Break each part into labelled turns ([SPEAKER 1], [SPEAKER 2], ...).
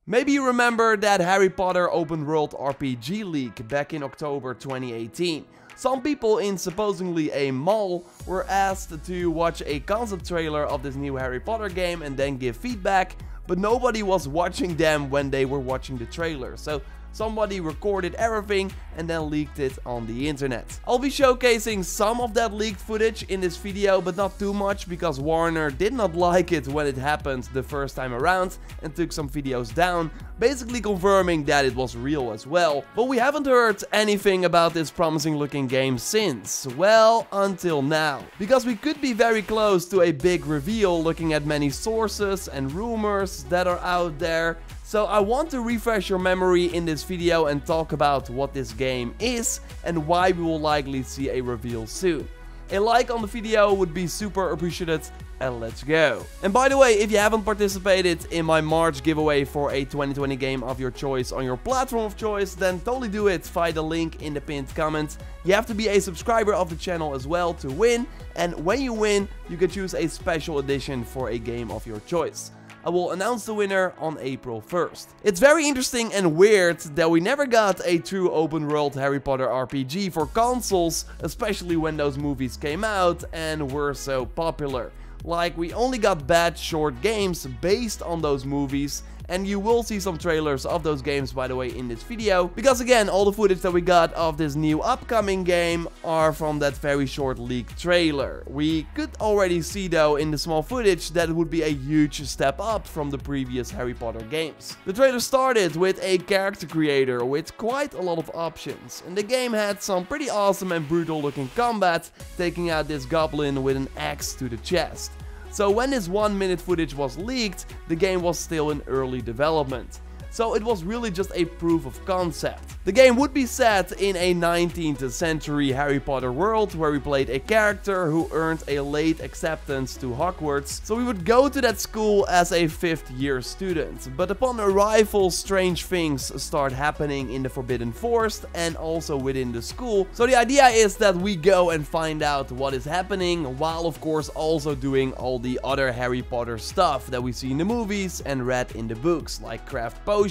[SPEAKER 1] Maybe you remember that Harry Potter open world RPG leak back in October 2018. Some people in supposedly a mall were asked to watch a concept trailer of this new Harry Potter game and then give feedback, but nobody was watching them when they were watching the trailer. So somebody recorded everything and then leaked it on the internet. I'll be showcasing some of that leaked footage in this video, but not too much because Warner did not like it when it happened the first time around and took some videos down, basically confirming that it was real as well. But we haven't heard anything about this promising looking game since, well, until now. Because we could be very close to a big reveal looking at many sources and rumors that are out there. So I want to refresh your memory in this video and talk about what this game is and why we will likely see a reveal soon. A like on the video would be super appreciated, and let's go. And by the way, if you haven't participated in my March giveaway for a 2020 game of your choice on your platform of choice, then totally do it via the link in the pinned comment. You have to be a subscriber of the channel as well to win, and when you win, you can choose a special edition for a game of your choice. I will announce the winner on April 1st. It's very interesting and weird that we never got a true open world Harry Potter RPG for consoles, especially when those movies came out and were so popular. Like, we only got bad short games based on those movies, and you will see some trailers of those games, by the way, in this video, because again, all the footage that we got of this new upcoming game are from that very short leak trailer. We could already see though in the small footage that it would be a huge step up from the previous Harry Potter games. The trailer started with a character creator with quite a lot of options, and the game had some pretty awesome and brutal looking combat, taking out this goblin with an axe to the chest. So when this 1 minute footage was leaked, the game was still in early development. So it was really just a proof of concept. The game would be set in a 19th century Harry Potter world where we played a character who earned a late acceptance to Hogwarts. So we would go to that school as a 5th year student. But upon arrival, strange things start happening in the Forbidden Forest and also within the school. So the idea is that we go and find out what is happening, while of course also doing all the other Harry Potter stuff that we see in the movies and read in the books, like craft potions,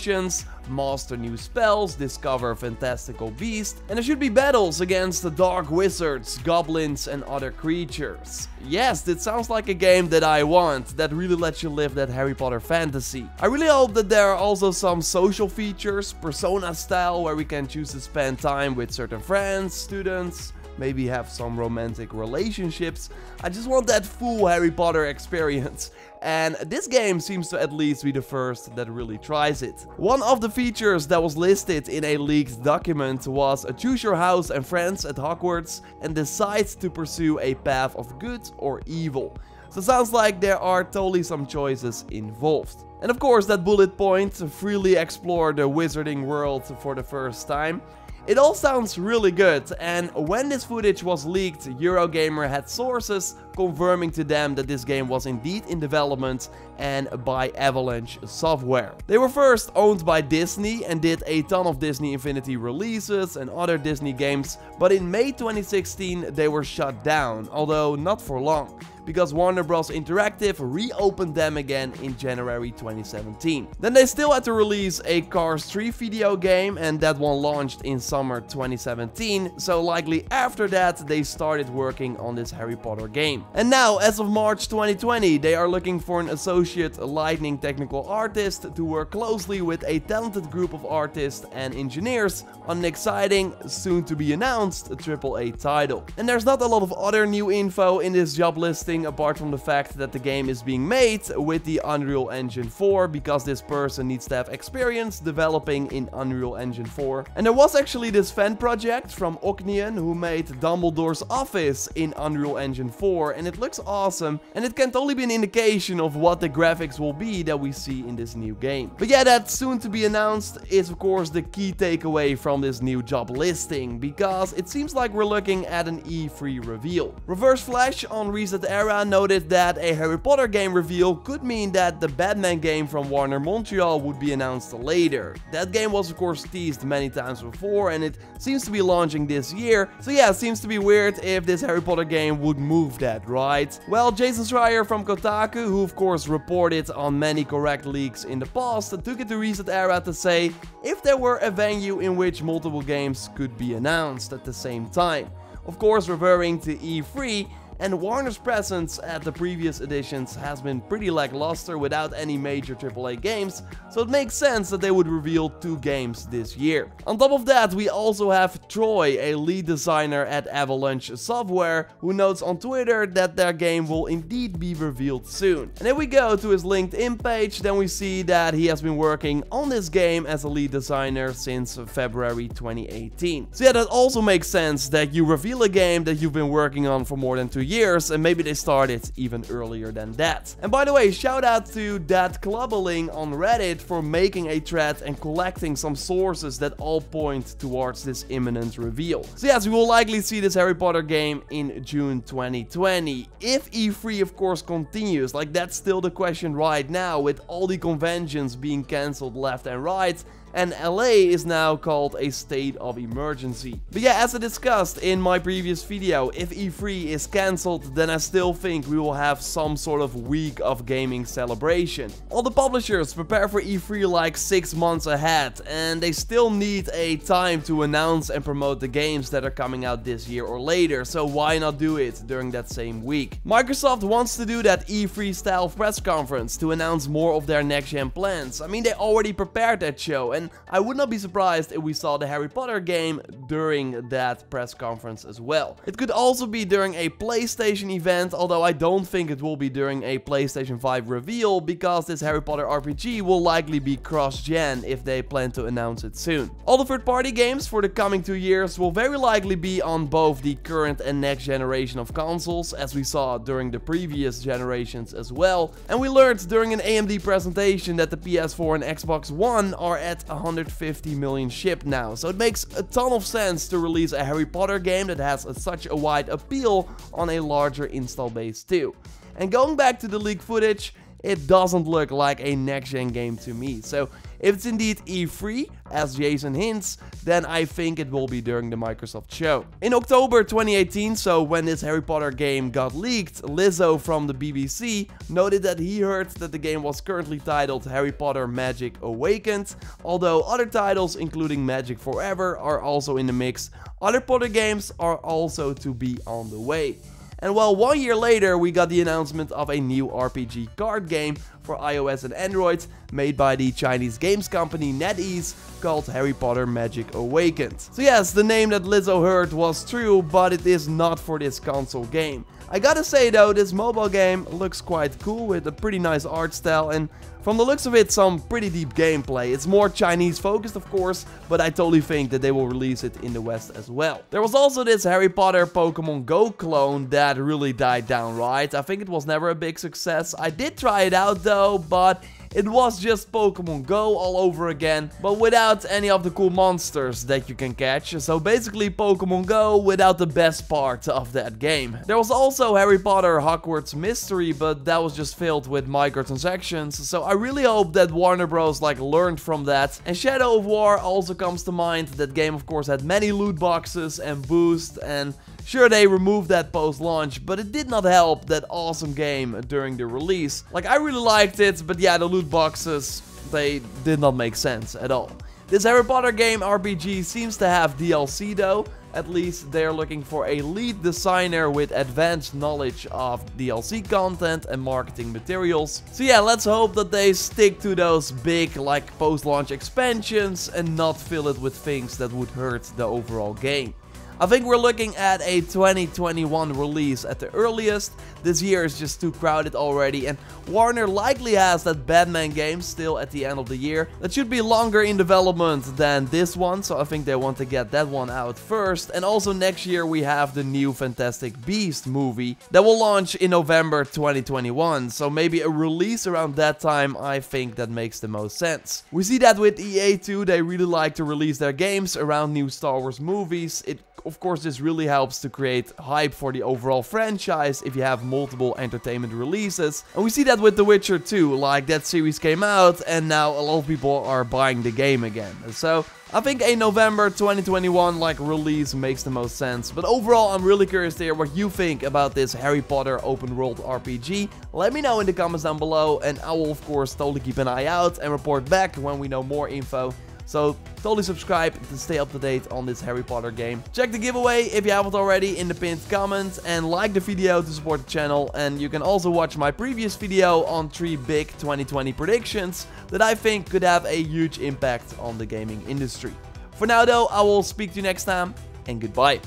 [SPEAKER 1] master new spells, discover fantastical beasts, and there should be battles against the dark wizards, goblins and other creatures. Yes, it sounds like a game that I want, that really lets you live that Harry Potter fantasy. I really hope that there are also some social features, Persona style, where we can choose to spend time with certain friends, students, maybe have some romantic relationships. I just want that full Harry Potter experience. And this game seems to at least be the first that really tries it. One of the features that was listed in a leaked document was choose your house and friends at Hogwarts and decide to pursue a path of good or evil. So it sounds like there are totally some choices involved. And of course that bullet point, freely explore the wizarding world for the first time. It all sounds really good, and when this footage was leaked, Eurogamer had sources confirming to them that this game was indeed in development and by Avalanche Software. They were first owned by Disney and did a ton of Disney Infinity releases and other Disney games, but in May 2016 they were shut down, although not for long, because Warner Bros. Interactive reopened them again in January 2017. Then they still had to release a Cars 3 video game, and that one launched in summer 2017, so likely after that they started working on this Harry Potter game. And now, as of March 2020, they are looking for an associate lightning technical artist to work closely with a talented group of artists and engineers on an exciting, soon to be announced AAA title. And there's not a lot of other new info in this job listing, apart from the fact that the game is being made with the Unreal Engine 4, because this person needs to have experience developing in Unreal Engine 4. And there was actually this fan project from Ocnian who made Dumbledore's office in Unreal Engine 4, and it looks awesome, and it can totally be an indication of what the graphics will be that we see in this new game. But yeah, that soon to be announced is of course the key takeaway from this new job listing, because it seems like we're looking at an E3 reveal. Reverse Flash on Reset Area Era noted that a Harry Potter game reveal could mean that the Batman game from Warner Montreal would be announced later. That game was of course teased many times before, and it seems to be launching this year, so yeah, it seems to be weird if this Harry Potter game would move that, right? Well, Jason Schreier from Kotaku, who of course reported on many correct leaks in the past, took it to Reset Era to say if there were a venue in which multiple games could be announced at the same time. Of course, referring to E3, and Warner's presence at the previous editions has been pretty lackluster without any major AAA games, so it makes sense that they would reveal 2 games this year. On top of that, we also have Troy, a lead designer at Avalanche Software, who notes on Twitter that their game will indeed be revealed soon. And if we go to his LinkedIn page, then we see that he has been working on this game as a lead designer since February 2018. So yeah, that also makes sense that you reveal a game that you've been working on for more than 2 years, and maybe they started even earlier than that. And by the way, shout out to that Clubbeling on Reddit for making a thread and collecting some sources that all point towards this imminent reveal. So yes, we will likely see this Harry Potter game in June 2020. If E3 of course continues, like that's still the question right now, with all the conventions being cancelled left and right, and LA is now called a state of emergency. But yeah, as I discussed in my previous video, if E3 is cancelled, then I still think we will have some sort of week of gaming celebration. All the publishers prepare for E3 like 6 months ahead, and they still need a time to announce and promote the games that are coming out this year or later, so why not do it during that same week? Microsoft wants to do that E3 style press conference to announce more of their next-gen plans. I mean, they already prepared that show, and I would not be surprised if we saw the Harry Potter game during that press conference as well. It could also be during a PlayStation event, although I don't think it will be during a PlayStation 5 reveal, because this Harry Potter RPG will likely be cross-gen if they plan to announce it soon. All the third-party games for the coming 2 years will very likely be on both the current and next generation of consoles, as we saw during the previous generations as well. And we learned during an AMD presentation that the PS4 and Xbox One are at 150 million shipped now, so it makes a ton of sense to release a Harry Potter game that has such a wide appeal on a larger install base too. And going back to the leaked footage, it doesn't look like a next-gen game to me. So if it's indeed E3, as Jason hints, then I think it will be during the Microsoft show. In October 2018, so when this Harry Potter game got leaked, Lizzo from the BBC noted that he heard that the game was currently titled Harry Potter Magic Awakened, although other titles including Magic Forever are also in the mix. Other Potter games are also to be on the way. And well, 1 year later, we got the announcement of a new RPG card game for iOS and Android, made by the Chinese games company NetEase, called Harry Potter Magic Awakened. So yes, the name that Lizzo heard was true, but it is not for this console game. I gotta say though, this mobile game looks quite cool with a pretty nice art style, and from the looks of it, some pretty deep gameplay. It's more Chinese focused of course, but I totally think that they will release it in the West as well. There was also this Harry Potter Pokemon Go clone that really died down, right? I think it was never a big success. I did try it out though, but it was just Pokemon Go all over again, but without any of the cool monsters that you can catch. So basically Pokemon Go without the best part of that game. There was also Harry Potter Hogwarts Mystery, but that was just filled with microtransactions. So I really hope that Warner Bros. Learned from that. And Shadow of War also comes to mind. That game of course had many loot boxes and boosts, and sure, they removed that post-launch, but it did not help that awesome game during the release. Like, I really liked it, but yeah, the loot boxes, they did not make sense at all. This Harry Potter game RPG seems to have DLC though. At least they're looking for a lead designer with advanced knowledge of DLC content and marketing materials. So yeah, let's hope that they stick to those big like post-launch expansions and not fill it with things that would hurt the overall game. I think we're looking at a 2021 release at the earliest. This year is just too crowded already, and Warner likely has that Batman game still at the end of the year. That should be longer in development than this one, so I think they want to get that one out first. And also next year we have the new Fantastic Beasts movie that will launch in November 2021, so maybe a release around that time, I think that makes the most sense. We see that with EA too, they really like to release their games around new Star Wars movies. It of course, this really helps to create hype for the overall franchise if you have multiple entertainment releases. And we see that with The Witcher 2, like that series came out and now a lot of people are buying the game again. So I think a November 2021 like release makes the most sense. But overall, I'm really curious to hear what you think about this Harry Potter open world RPG. Let me know in the comments down below, and I will of course totally keep an eye out and report back when we know more info. So totally subscribe to stay up to date on this Harry Potter game. Check the giveaway if you haven't already in the pinned comments, and like the video to support the channel. And you can also watch my previous video on 3 big 2020 predictions that I think could have a huge impact on the gaming industry. For now though, I will speak to you next time, and goodbye.